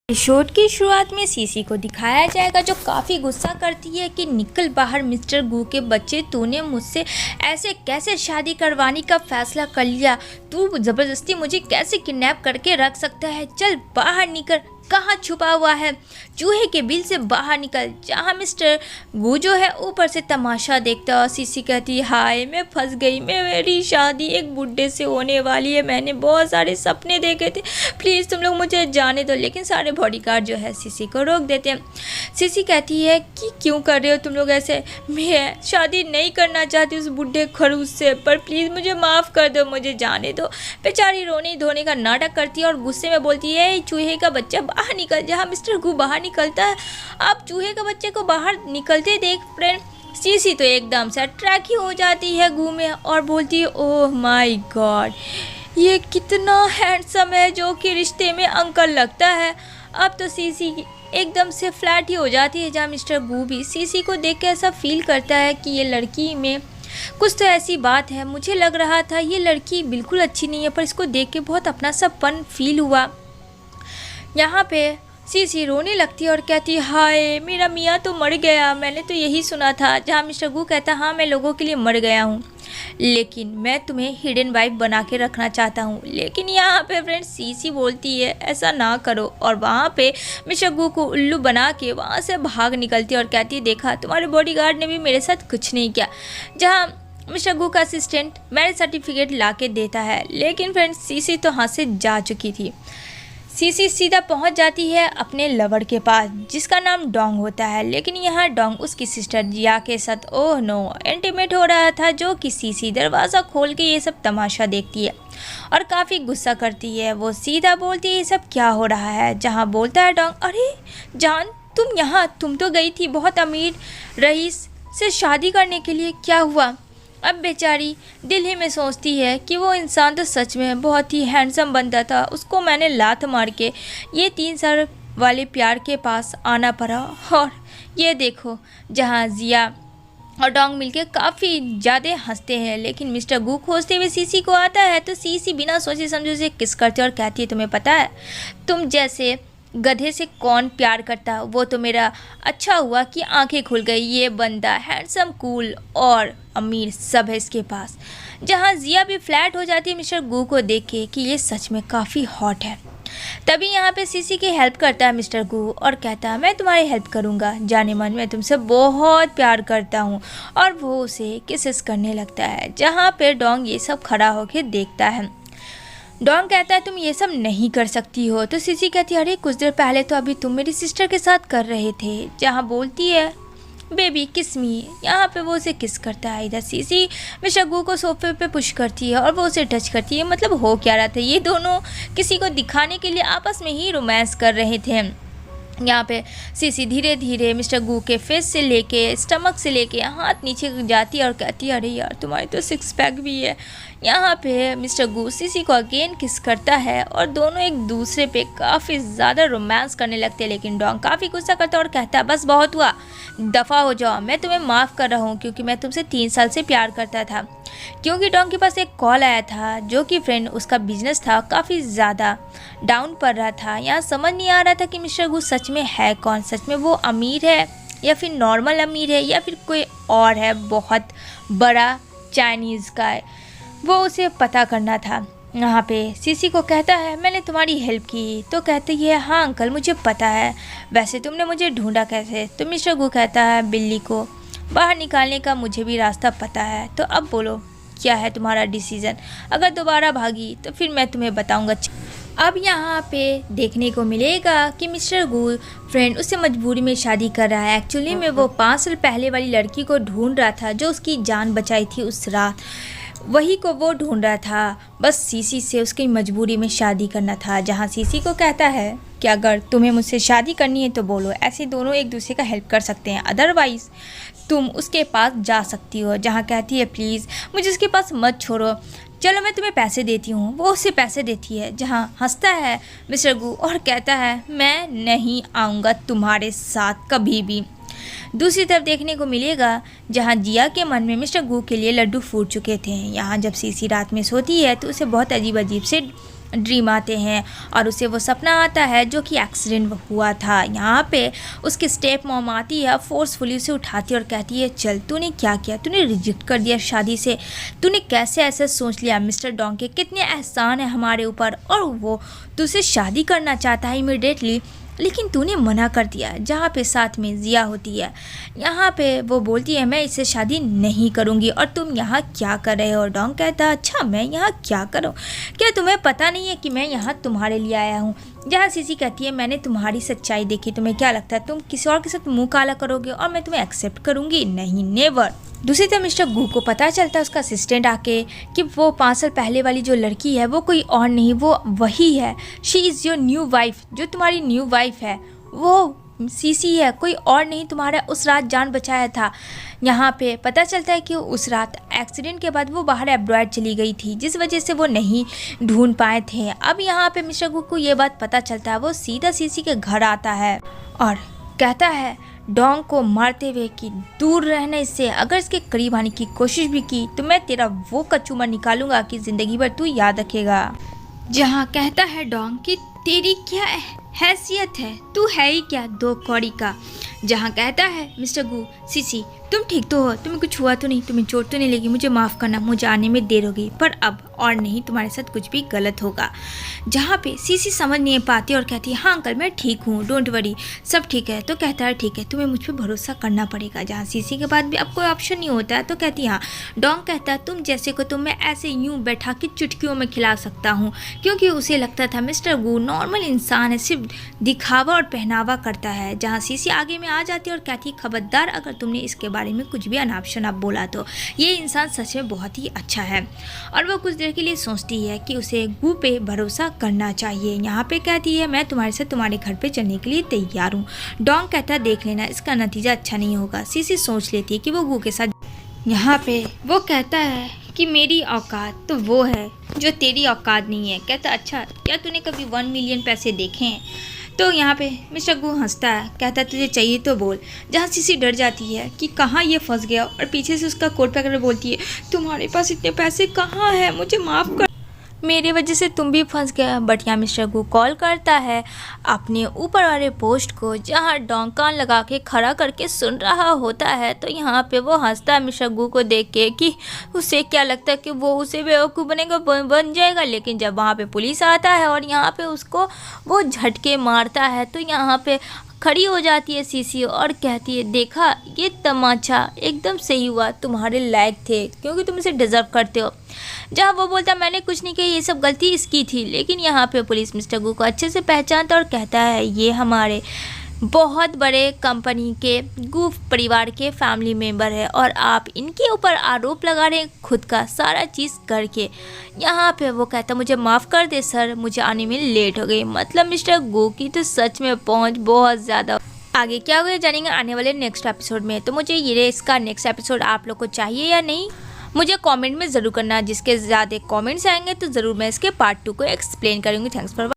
Episode की शुरुआत में सीसी को दिखाया जाएगा जो काफ़ी गुस्सा करती है कि निकल बाहर मिस्टर गू के बच्चे, तूने मुझसे ऐसे कैसे शादी करवाने का फैसला कर लिया। तू ज़बरदस्ती मुझे कैसे किडनैप करके रख सकता है। चल बाहर निकल, कहाँ छुपा हुआ है, चूहे के बिल से बाहर निकल। जहाँ मिस्टर गू जो है ऊपर से तमाशा देखता और सीसी कहती हाय मैं फंस गई, मेरी शादी एक बुड्ढे से होने वाली है, मैंने बहुत सारे सपने देखे थे, प्लीज़ तुम लोग मुझे जाने दो। लेकिन सारे बॉडीगार्ड जो है सीसी को रोक देते हैं। सीसी कहती है कि क्यों कर रहे हो तुम लोग ऐसे, मैं शादी नहीं करना चाहती उस बुढ़े खरूस से, पर प्लीज़ मुझे माफ़ कर दो, मुझे जाने दो। बेचारी रोने धोने का नाटक करती है और गुस्से में बोलती है चूहे का बच्चा बाहर निकल। जहाँ मिस्टर गू बाहर निकलता है, आप चूहे के बच्चे को बाहर निकलते देख फ्रेंड सीसी तो एकदम से अट्रैक्ट ही हो जाती है गू में और बोलती है ओह माय गॉड, ये कितना हैंडसम है जो कि रिश्ते में अंकल लगता है। अब तो सीसी एकदम से फ्लैट ही हो जाती है। जहाँ मिस्टर गू भी सीसी को देख के ऐसा फील करता है कि ये लड़की में कुछ तो ऐसी बात है, मुझे लग रहा था ये लड़की बिल्कुल अच्छी नहीं है, पर इसको देख के बहुत अपना सपन फील हुआ। यहाँ पे सीसी रोने लगती है और कहती है हाय मेरा मियाँ तो मर गया, मैंने तो यही सुना था। जहाँ मिस्टर गू कहता हाँ मैं लोगों के लिए मर गया हूँ, लेकिन मैं तुम्हें हिडन वाइफ बना के रखना चाहता हूँ। लेकिन यहाँ पे फ्रेंड्स सीसी बोलती है ऐसा ना करो, और वहाँ पे मिस्टर गू को उल्लू बना के वहाँ से भाग निकलती है और कहती है देखा तुम्हारे बॉडीगार्ड ने भी मेरे साथ कुछ नहीं किया। जहाँ मिस्टर गू का असिस्टेंट मैरिज सर्टिफिकेट ला के देता है, लेकिन फ्रेंड्स सीसी तो हाथ से जा चुकी थी। सीसी सीधा पहुंच जाती है अपने लवर के पास जिसका नाम डोंग होता है, लेकिन यहाँ डोंग उसकी सिस्टर जिया के साथ ओह नो इंटीमेट हो रहा था, जो कि सीसी दरवाज़ा खोल के ये सब तमाशा देखती है और काफ़ी गुस्सा करती है। वो सीधा बोलती है ये सब क्या हो रहा है। जहाँ बोलता है डोंग अरे जान तुम यहाँ, तुम तो गई थी बहुत अमीर रईस से शादी करने के लिए, क्या हुआ। अब बेचारी दिल ही में सोचती है कि वो इंसान तो सच में बहुत ही हैंडसम बनता था, उसको मैंने लात मार के ये 3 साल वाले प्यार के पास आना पड़ा। और ये देखो जहाँ जिया और डोंग मिलके काफ़ी ज़्यादा हंसते हैं, लेकिन मिस्टर गू खोजते हुए सीसी को आता है तो सीसी बिना सोचे समझे उसे किस करती है और कहती है तुम्हें पता है तुम जैसे गधे से कौन प्यार करता, वो तो मेरा अच्छा हुआ कि आंखें खुल गई, ये बंदा हैंडसम कूल और अमीर सब है इसके पास। जहाँ जिया भी फ्लैट हो जाती है मिस्टर गू को देख के कि ये सच में काफ़ी हॉट है। तभी यहाँ पे सीसी की हेल्प करता है मिस्टर गू और कहता है मैं तुम्हारी हेल्प करूँगा, जाने मन मैं तुमसे बहुत प्यार करता हूँ, और वो उसे किसेस करने लगता है। जहाँ पे डोंग ये सब खड़ा होकर देखता है। डोंग कहता है तुम ये सब नहीं कर सकती हो, तो सीसी कहती है अरे कुछ देर पहले तो अभी तुम मेरी सिस्टर के साथ कर रहे थे। जहाँ बोलती है बेबी किस मी, यहाँ पे वो उसे किस करता है। इधर सीसी मिस्टर गू को सोफे पे पुश करती है और वो उसे टच करती है। मतलब हो क्या रहा था, ये दोनों किसी को दिखाने के लिए आपस में ही रोमांस कर रहे थे। यहाँ पे सीसी धीरे धीरे मिस्टर गू के फेस से लेके स्टमक से लेके हाथ नीचे जाती है और कहती है अरे यार तुम्हारी तो 6 पैक भी है। यहाँ पे मिस्टर गू सीसी को अगेन किस करता है और दोनों एक दूसरे पे काफ़ी ज़्यादा रोमांस करने लगते हैं, लेकिन डोंग काफ़ी गुस्सा करता है और कहता है बस बहुत हुआ, दफ़ा हो जाओ, मैं तुम्हें माफ़ कर रहा हूँ क्योंकि मैं तुमसे 3 साल से प्यार करता था। क्योंकि डोंग के पास एक कॉल आया था जो कि फ्रेंड उसका बिजनेस था काफ़ी ज़्यादा डाउन पड़ रहा था। यहाँ समझ नहीं आ रहा था कि मिस्टर गू सच में है कौन, सच में वो अमीर है या फिर नॉर्मल अमीर है या फिर कोई और है बहुत बड़ा चाइनीज़ का है, वो उसे पता करना था। यहाँ पे सीसी को कहता है मैंने तुम्हारी हेल्प की, तो कहती है हाँ अंकल मुझे पता है, वैसे तुमने मुझे ढूंढा कैसे। तो मिस्टर गू कहता है बिल्ली को बाहर निकालने का मुझे भी रास्ता पता है, तो अब बोलो क्या है तुम्हारा डिसीज़न, अगर दोबारा भागी तो फिर मैं तुम्हें बताऊंगा। अब यहाँ पे देखने को मिलेगा कि मिस्टर गू फ्रेंड उससे मजबूरी में शादी कर रहा है। एक्चुअली में वो 5 साल पहले वाली लड़की को ढूंढ रहा था जो उसकी जान बचाई थी उस रात, वही को वो ढूंढ रहा था, बस सीसी से उसकी मजबूरी में शादी करना था। जहाँ सीसी को कहता है कि अगर तुम्हें मुझसे शादी करनी है तो बोलो, ऐसे दोनों एक दूसरे का हेल्प कर सकते हैं, अदरवाइज़ तुम उसके पास जा सकती हो। जहाँ कहती है प्लीज़ मुझे उसके पास मत छोड़ो, चलो मैं तुम्हें पैसे देती हूँ, वो उसे पैसे देती है। जहाँ हंसता है मिस्टर गू और कहता है मैं नहीं आऊँगा तुम्हारे साथ कभी भी। दूसरी तरफ देखने को मिलेगा जहाँ जिया के मन में मिस्टर गू के लिए लड्डू फूट चुके थे। यहाँ जब सीसी रात में सोती है तो उसे बहुत अजीब अजीब से ड्रीम आते हैं और उसे वो सपना आता है जो कि एक्सीडेंट हुआ था। यहाँ पे उसकी स्टेप मॉम आती है, फोर्सफुली उसे उठाती है और कहती है चल तूने क्या किया, तूने रिजेक्ट कर दिया शादी से, तूने कैसे ऐसे सोच लिया, मिस्टर डोंग के कितने एहसान है हमारे ऊपर और वो तुझसे शादी करना चाहता है इमीडिएटली, लेकिन तूने मना कर दिया। जहाँ पे साथ में जिया होती है, यहाँ पे वो बोलती है मैं इससे शादी नहीं करूँगी और तुम यहाँ क्या कर रहे हो। डोंग कहता है अच्छा मैं यहाँ क्या करूँ, क्या तुम्हें पता नहीं है कि मैं यहाँ तुम्हारे लिए आया हूँ। जहाँ सीसी कहती है मैंने तुम्हारी सच्चाई देखी, तुम्हें क्या लगता है तुम किसी और के साथ मुँह काला करोगे और मैं तुम्हें एक्सेप्ट करूँगी, नहीं, नेवर। दूसरी तरफ मिस्टर गू को पता चलता है उसका असिस्टेंट आके कि वो 5 साल पहले वाली जो लड़की है वो कोई और नहीं, वो वही है, she is your new wife, जो तुम्हारी न्यू वाइफ है वो सीसी है, कोई और नहीं, तुम्हारा उस रात जान बचाया था। यहाँ पे पता चलता है कि उस रात एक्सीडेंट के बाद वो बाहर एब्रॉड चली गई थी, जिस वजह से वो नहीं ढूंढ पाए थे। अब यहाँ पे मिस्टर गू को ये बात पता चलता है, वो सीधा सीसी के घर आता है और कहता है डोंग को मारते हुए कि दूर रहने से, अगर इसके करीब आने की कोशिश भी की तो मैं तेरा वो कचूमर निकालूंगा कि ज़िंदगी भर तू याद रखेगा। जहाँ कहता है डोंग कि तेरी क्या हैसियत है, तू है ही क्या 2 कौड़ी का। जहाँ कहता है मिस्टर गू सीसी तुम ठीक तो हो, तुम्हें कुछ हुआ तो नहीं, तुम्हें चोट तो नहीं लगी, मुझे माफ़ करना, मुझे आने में देर हो गई, पर अब और नहीं, तुम्हारे साथ कुछ भी गलत होगा। जहाँ पे सीसी समझ नहीं पाती और कहती है हाँ अंकल मैं ठीक हूँ, डोंट वरी, सब ठीक है। तो कहता है ठीक है, तुम्हें मुझ पर भरोसा करना पड़ेगा। जहाँ सीसी के बाद भी अब कोई ऑप्शन नहीं होता है तो कहती है हाँ। डोंग कहता है तुम जैसे को तो मैं ऐसे यूँ बैठा के चुटकियों में खिला सकता हूँ, क्योंकि उसे लगता था मिस्टर गू नॉर्मल इंसान है, सिर्फ दिखावा और पहनावा करता है। जहाँ सीसी आगे में आ जाती है और कहती है खबरदार अगर तुमने इसके बारे में कुछ भी अनाप शनाप बोला तो ये इंसान सच में बहुत ही अच्छा है। और वो कुछ देर के लिए सोचती है कि उसे गू पे भरोसा करना चाहिए। यहाँ पे कहती है मैं तुम्हारे साथ तुम्हारे घर पे चलने के लिए तैयार हूँ। डोंग कहता है देख लेना, इसका नतीजा अच्छा नहीं होगा। सीसी सोच लेती है कि वो गू के साथ। यहाँ पे वो कहता है कि मेरी औकात तो वो है जो तेरी औकात नहीं है। कहता अच्छा क्या तूने कभी 1 मिलियन पैसे देखे हैं? तो यहाँ पे मिस्टर गू हंसता है, कहता है तुझे चाहिए तो बोल। जहाँ सीसी डर जाती है कि कहाँ ये फंस गया और पीछे से उसका कोट पकड़ बोलती है तुम्हारे पास इतने पैसे कहाँ हैं, मुझे माफ़ कर, मेरी वजह से तुम भी फंस गया। बट यहाँ मिस्टर गू कॉल करता है अपने ऊपर वाले पोस्ट को, जहाँ डोंग कान लगा के खड़ा करके सुन रहा होता है। तो यहाँ पे वो हंसता है मिस्टर गू को देख के कि उसे क्या लगता है कि वो उसे बेवकूफ़ बनेगा, बन जाएगा। लेकिन जब वहाँ पे पुलिस आता है और यहाँ पे उसको वो झटके मारता है तो यहाँ पे खड़ी हो जाती है सीसी और कहती है देखा ये तमाचा एकदम सही हुआ, तुम्हारे लायक थे क्योंकि तुम इसे डिज़र्व करते हो। जहाँ वो बोलता है मैंने कुछ नहीं किया, ये सब गलती इसकी थी। लेकिन यहाँ पे पुलिस मिस्टर गू को अच्छे से पहचानता और कहता है ये हमारे बहुत बड़े कंपनी के गू परिवार के फैमिली मेंबर है और आप इनके ऊपर आरोप लगा रहे हैं खुद का सारा चीज़ करके। यहाँ पे वो कहता मुझे माफ़ कर दे सर, मुझे आने में लेट हो गई। मतलब मिस्टर गू की तो सच में पहुँच बहुत ज़्यादा। आगे क्या हुआ जानेंगे आने वाले नेक्स्ट एपिसोड में। तो मुझे ये इसका नेक्स्ट एपिसोड आप लोग को चाहिए या नहीं, मुझे कमेंट में ज़रूर करना। जिसके ज़्यादा कमेंट्स आएंगे तो ज़रूर मैं इसके पार्ट 2 को एक्सप्लेन करूँगी। Thanks for